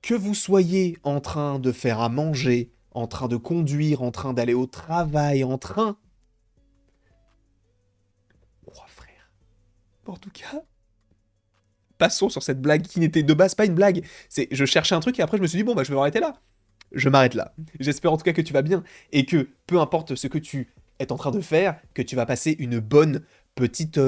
Que vous soyez en train de faire à manger, en train de conduire, en train d'aller au travail, en train... Oh frère. En tout cas, passons sur cette blague qui n'était de base pas une blague. Je cherchais un truc et après je me suis dit, bon bah je vais m'arrêter là. Je m'arrête là. J'espère en tout cas que tu vas bien et que peu importe ce que tu es en train de faire, que tu vas passer une bonne petite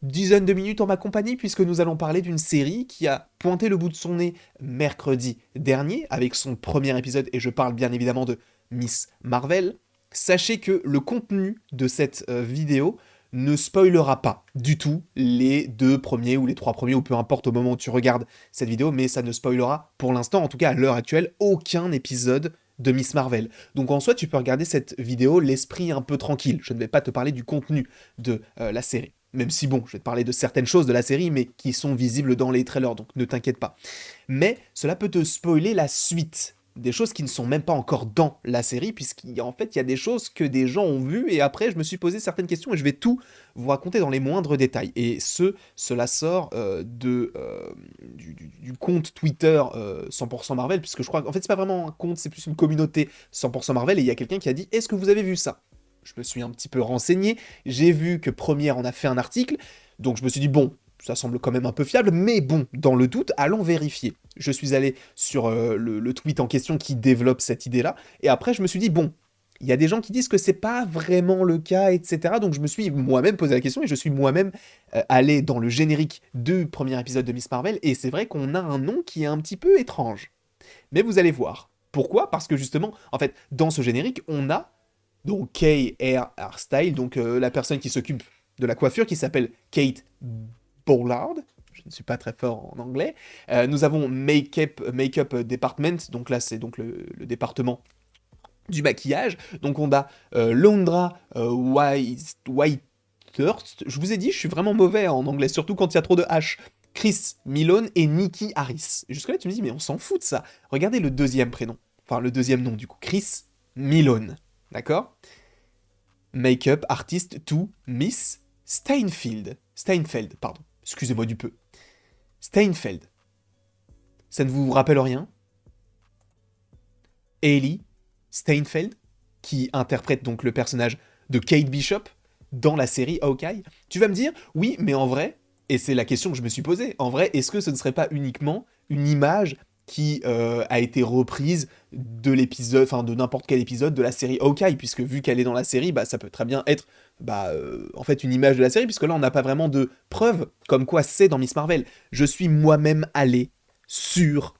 dizaine de minutes en ma compagnie puisque nous allons parler d'une série qui a pointé le bout de son nez mercredi dernier avec son premier épisode et je parle bien évidemment de Miss Marvel. Sachez que le contenu de cette vidéo ne spoilera pas du tout les deux premiers ou les trois premiers, ou peu importe au moment où tu regardes cette vidéo, mais ça ne spoilera pour l'instant, en tout cas à l'heure actuelle, aucun épisode de Miss Marvel. Donc en soi, tu peux regarder cette vidéo l'esprit un peu tranquille. Je ne vais pas te parler du contenu de la série. Même si bon, je vais te parler de certaines choses de la série, mais qui sont visibles dans les trailers, donc ne t'inquiète pas. Mais cela peut te spoiler la suite des choses qui ne sont même pas encore dans la série, puisqu'en fait, il y a des choses que des gens ont vues, et après, je me suis posé certaines questions, et je vais tout vous raconter dans les moindres détails. Et cela sort du compte Twitter 100% Marvel, puisque je crois qu'en fait, c'est pas vraiment un compte, c'est plus une communauté 100% Marvel, et il y a quelqu'un qui a dit « Est-ce que vous avez vu ça ?» Je me suis un petit peu renseigné, j'ai vu que Première en a fait un article, donc je me suis dit « Bon, ça semble quand même un peu fiable, mais bon, dans le doute, allons vérifier. » Je suis allé sur le tweet en question qui développe cette idée-là, et après je me suis dit, bon, il y a des gens qui disent que c'est pas vraiment le cas, etc. Donc je me suis moi-même posé la question, et je suis moi-même allé dans le générique du premier épisode de Miss Marvel, et c'est vrai qu'on a un nom qui est un petit peu étrange. Mais vous allez voir. Pourquoi? Parce que justement, en fait, dans ce générique, on a donc Kay Hair Style, donc la personne qui s'occupe de la coiffure, qui s'appelle Kate Ballard. Je ne suis pas très fort en anglais. Nous avons Makeup Department, donc là c'est donc le département du maquillage. Donc on a Londra Whitehurst. Je vous ai dit, je suis vraiment mauvais en anglais, surtout quand il y a trop de H. Chris Milone et Nikki Harris. Jusque-là, tu me dis, mais on s'en fout de ça. Regardez le deuxième prénom. Enfin, le deuxième nom, du coup. Chris Milone. D'accord? Makeup artist to Miss Steinfeld. Steinfeld, pardon. Excusez-moi du peu. Steinfeld. Ça ne vous rappelle rien? Hailey Steinfeld, qui interprète donc le personnage de Kate Bishop dans la série Hawkeye. Tu vas me dire, oui, mais en vrai, et c'est la question que je me suis posée, en vrai, est-ce que ce ne serait pas uniquement une image qui a été reprise de l'épisode, enfin de n'importe quel épisode de la série Hawkeye, puisque vu qu'elle est dans la série, bah ça peut très bien être en fait une image de la série, puisque là on n'a pas vraiment de preuves comme quoi c'est dans Miss Marvel. Je suis moi-même allé sur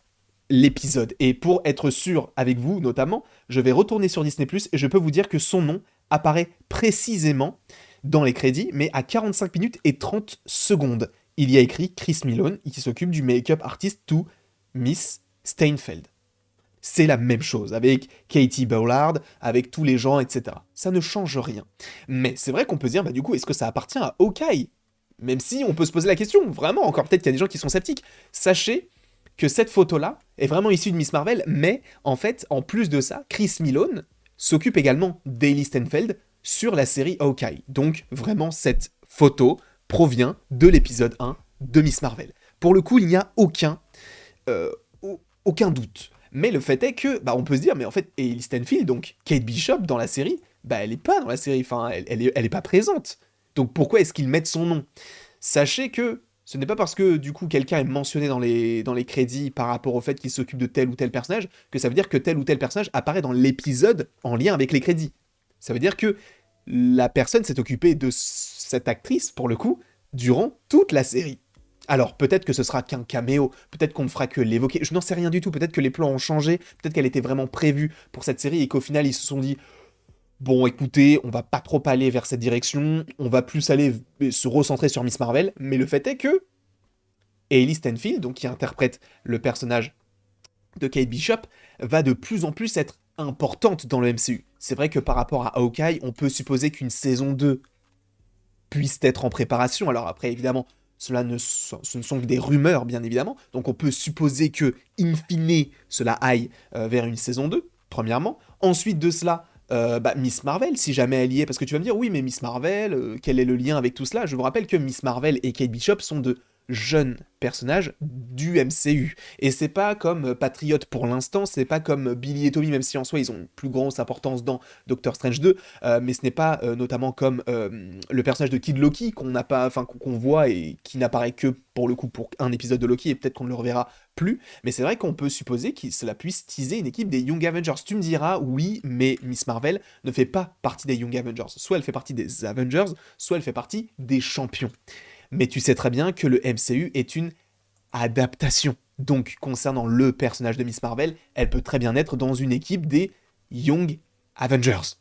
l'épisode. Et pour être sûr avec vous, notamment, je vais retourner sur Disney+, et je peux vous dire que son nom apparaît précisément dans les crédits, mais à 45 minutes et 30 secondes. Il y a écrit Chris Milone, qui s'occupe du make-up artist to Miss Steinfeld. C'est la même chose, avec Katie Ballard, avec tous les gens, etc. Ça ne change rien. Mais c'est vrai qu'on peut se dire, bah du coup, est-ce que ça appartient à Hawkeye? Même si on peut se poser la question, vraiment, encore peut-être qu'il y a des gens qui sont sceptiques. Sachez que cette photo-là est vraiment issue de Miss Marvel, mais en fait, en plus de ça, Chris Milone s'occupe également d'Hailey Steinfeld sur la série Hawkeye. Donc vraiment, cette photo provient de l'épisode 1 de Miss Marvel. Pour le coup, il n'y a euh, aucun doute. Mais le fait est que, bah, on peut se dire, mais en fait, Hailey Steinfeld, donc Kate Bishop dans la série, bah, elle est pas dans la série, enfin, elle est pas présente. Donc pourquoi est-ce qu'ils mettent son nom? Sachez que ce n'est pas parce que du coup quelqu'un est mentionné dans les crédits par rapport au fait qu'il s'occupe de tel ou tel personnage que ça veut dire que tel ou tel personnage apparaît dans l'épisode en lien avec les crédits. Ça veut dire que la personne s'est occupée de cette actrice, pour le coup, durant toute la série. Alors peut-être que ce sera qu'un caméo, peut-être qu'on ne fera que l'évoquer, je n'en sais rien du tout, peut-être que les plans ont changé, peut-être qu'elle était vraiment prévue pour cette série et qu'au final ils se sont dit bon, écoutez, on va pas trop aller vers cette direction, on va plus aller se recentrer sur Miss Marvel, mais le fait est que Hailey Steinfeld, donc qui interprète le personnage de Kate Bishop, va de plus en plus être importante dans le MCU. C'est vrai que par rapport à Hawkeye, on peut supposer qu'une saison 2 puisse être en préparation. Alors après, évidemment, ce ne sont que des rumeurs, bien évidemment. Donc on peut supposer que, in fine, cela aille vers une saison 2, premièrement. Ensuite de cela, Miss Marvel, si jamais elle y est, parce que tu vas me dire, oui, mais Miss Marvel, quel est le lien avec tout cela? Je vous rappelle que Miss Marvel et Kate Bishop sont de jeunes personnages du MCU. Et c'est pas comme Patriot pour l'instant, c'est pas comme Billy et Tommy, même si en soi ils ont une plus grosse importance dans Doctor Strange 2, mais ce n'est pas notamment comme le personnage de Kid Loki qu'on n'a pas, enfin qu'on voit et qui n'apparaît que pour le coup pour un épisode de Loki et peut-être qu'on ne le reverra plus. Mais c'est vrai qu'on peut supposer que cela puisse teaser une équipe des Young Avengers. Tu me diras, oui, mais Miss Marvel ne fait pas partie des Young Avengers. Soit elle fait partie des Avengers, soit elle fait partie des champions. Mais tu sais très bien que le MCU est une adaptation. Donc, concernant le personnage de Miss Marvel, elle peut très bien être dans une équipe des Young Avengers.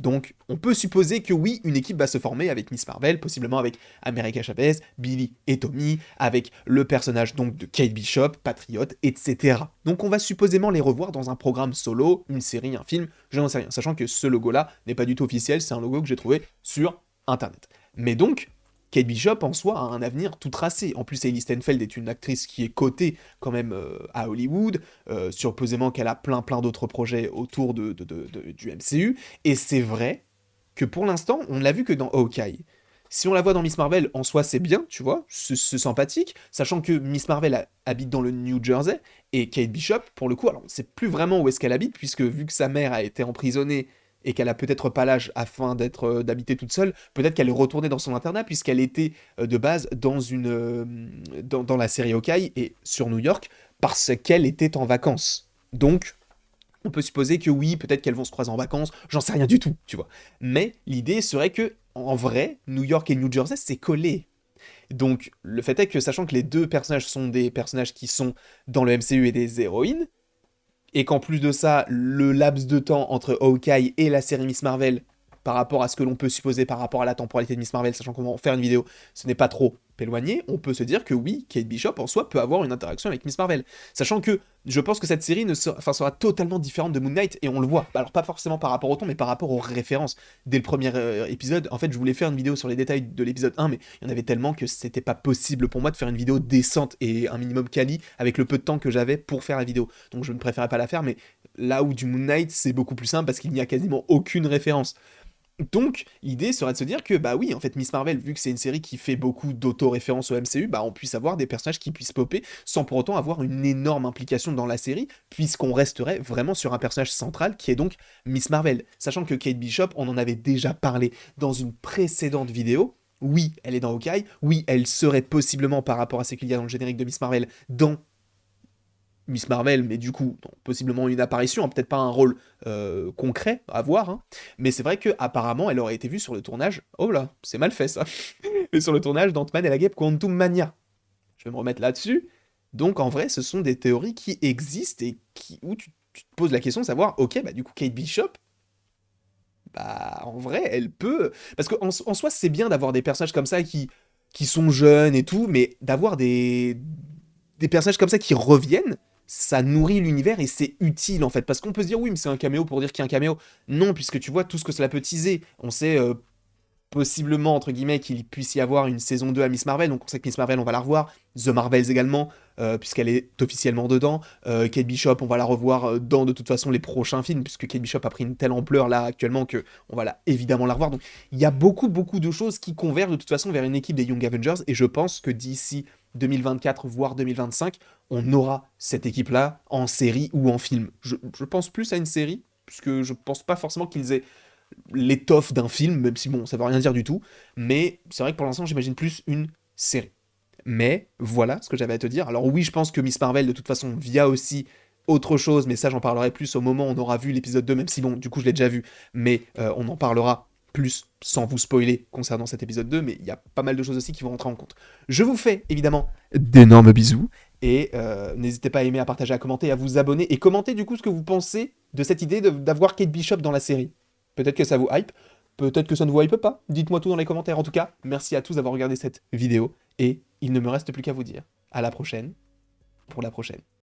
Donc, on peut supposer que oui, une équipe va se former avec Miss Marvel, possiblement avec America Chavez, Billy et Tommy, avec le personnage donc de Kate Bishop, Patriot, etc. Donc, on va supposément les revoir dans un programme solo, une série, un film, je n'en sais rien, sachant que ce logo-là n'est pas du tout officiel, c'est un logo que j'ai trouvé sur Internet. Mais donc, Kate Bishop en soi a un avenir tout tracé. En plus, Hailey Steinfeld est une actrice qui est cotée quand même à Hollywood, supposément qu'elle a plein d'autres projets autour du MCU, et c'est vrai que pour l'instant, on l'a vu que dans Hawkeye. Si on la voit dans Miss Marvel, en soi, c'est bien, tu vois, c'est sympathique, sachant que Miss Marvel habite dans le New Jersey, et Kate Bishop, pour le coup, alors on ne sait plus vraiment où est-ce qu'elle habite, puisque vu que sa mère a été emprisonnée et qu'elle a peut-être pas l'âge afin d'habiter toute seule, peut-être qu'elle est retournée dans son internat puisqu'elle était de base dans la série Hawkeye et sur New York parce qu'elle était en vacances. Donc on peut supposer que oui, peut-être qu'elles vont se croiser en vacances, j'en sais rien du tout, tu vois. Mais l'idée serait que en vrai, New York et New Jersey, c'est collé. Donc le fait est que sachant que les deux personnages sont des personnages qui sont dans le MCU et des héroïnes, et qu'en plus de ça, le laps de temps entre Hawkeye et la série Miss Marvel, par rapport à ce que l'on peut supposer par rapport à la temporalité de Miss Marvel, sachant qu'on va en faire une vidéo, ce n'est pas trop éloigné, on peut se dire que oui, Kate Bishop en soi peut avoir une interaction avec Miss Marvel. Sachant que je pense que cette série sera totalement différente de Moon Knight, et on le voit. Alors pas forcément par rapport au ton, mais par rapport aux références. Dès le premier épisode, en fait, je voulais faire une vidéo sur les détails de l'épisode 1, mais il y en avait tellement que c'était pas possible pour moi de faire une vidéo décente et un minimum quali avec le peu de temps que j'avais pour faire la vidéo. Donc je ne préférais pas la faire, mais là où du Moon Knight, c'est beaucoup plus simple parce qu'il n'y a quasiment aucune référence. Donc, l'idée serait de se dire que, bah oui, en fait, Miss Marvel, vu que c'est une série qui fait beaucoup d'auto-références au MCU, bah on puisse avoir des personnages qui puissent popper sans pour autant avoir une énorme implication dans la série, puisqu'on resterait vraiment sur un personnage central qui est donc Miss Marvel. Sachant que Kate Bishop, on en avait déjà parlé dans une précédente vidéo. Oui, elle est dans Hawkeye. Oui, elle serait possiblement, par rapport à ce qu'il y a dans le générique de Miss Marvel, dans Miss Marvel, mais du coup, possiblement une apparition, hein, peut-être pas un rôle concret à voir, hein. Mais c'est vrai que apparemment, elle aurait été vue sur le tournage. Oh là, c'est mal fait ça. Mais sur le tournage d'Ant-Man et la Guêpe Quantum Mania. Je vais me remettre là-dessus. Donc en vrai, ce sont des théories qui existent et où tu te poses la question de savoir, ok, bah du coup, Kate Bishop, bah en vrai, elle peut. Parce qu'en en soi, c'est bien d'avoir des personnages comme ça qui sont jeunes et tout, mais d'avoir des personnages comme ça qui reviennent, ça nourrit l'univers et c'est utile en fait. Parce qu'on peut se dire oui, mais c'est un caméo pour dire qu'il y a un caméo. Non, puisque tu vois tout ce que cela peut teaser. On sait possiblement, entre guillemets, qu'il puisse y avoir une saison 2 à Miss Marvel. Donc on sait que Miss Marvel, on va la revoir. The Marvels également, puisqu'elle est officiellement dedans. Kate Bishop, on va la revoir dans de toute façon les prochains films, puisque Kate Bishop a pris une telle ampleur là actuellement que on va évidemment la revoir. Donc il y a beaucoup de choses qui convergent de toute façon vers une équipe des Young Avengers. Et je pense que d'ici 2024, voire 2025, on aura cette équipe-là en série ou en film. Je pense plus à une série, puisque je pense pas forcément qu'ils aient l'étoffe d'un film, même si bon, ça veut rien dire du tout. Mais c'est vrai que pour l'instant, j'imagine plus une série. Mais voilà ce que j'avais à te dire. Alors oui, je pense que Miss Marvel, de toute façon, via aussi autre chose, mais ça, j'en parlerai plus au moment où on aura vu l'épisode 2, même si bon, du coup, je l'ai déjà vu, mais on en parlera plus sans vous spoiler concernant cet épisode 2, mais il y a pas mal de choses aussi qui vont rentrer en compte. Je vous fais évidemment d'énormes bisous, et n'hésitez pas à aimer, à partager, à commenter, à vous abonner, et commenter du coup ce que vous pensez de cette idée d'avoir Kate Bishop dans la série. Peut-être que ça vous hype, peut-être que ça ne vous hype pas. Dites-moi tout dans les commentaires. En tout cas, merci à tous d'avoir regardé cette vidéo. Et il ne me reste plus qu'à vous dire à la prochaine pour la prochaine.